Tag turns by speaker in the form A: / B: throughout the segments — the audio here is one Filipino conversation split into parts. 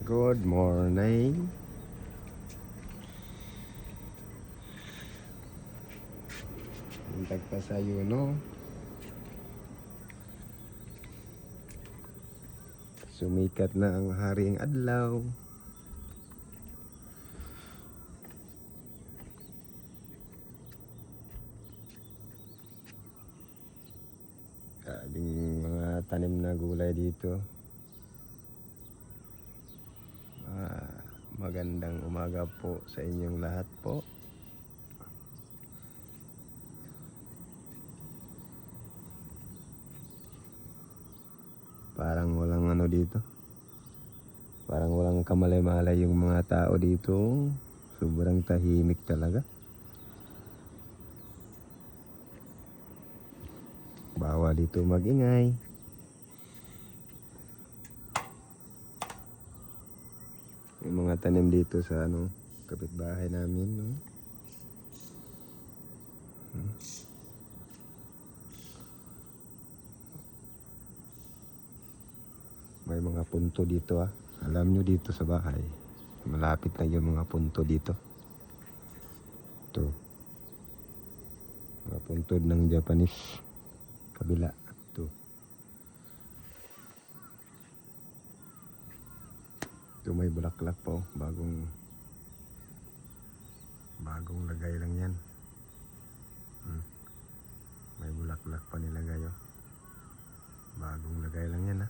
A: Good morning. Hintag pa sa no. Sumikat na ang haring adlaw. Kaming mga tanim na gulay dito. Magandang umaga po sa inyong lahat po. Parang walang ano dito. Parang walang kamalay-malay yung mga tao dito. Sobrang tahimik talaga. Bawal dito magingay. Yung mga tanim dito sa kapitbahay namin, no? May mga punto dito. Alam nyo dito sa bahay, malapit na yung mga punto dito. Ito. Mga puntod ng Japanese. Kabila. Ito. Ito may bulaklak po. Bagong lagay lang yan. May bulaklak pa nilagay. Bagong lagay lang yan.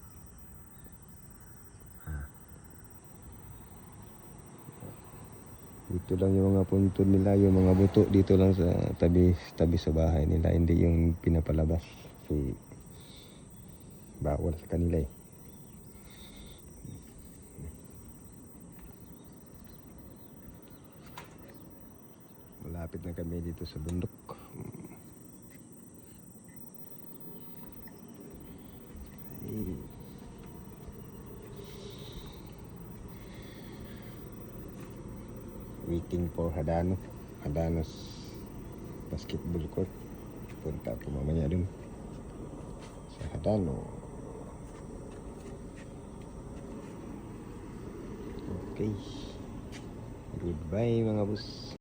A: Dito lang yung mga puntod nila, yung mga buto dito lang sa tabi sa bahay nila, hindi yung pinapalabas. Kasi bawal sa kanila . Malapit na kami dito sa bundok. Waiting for Hadanos basketball court. Punta ako mamaya dun sa Hadano. Okay. Goodbye mga boss.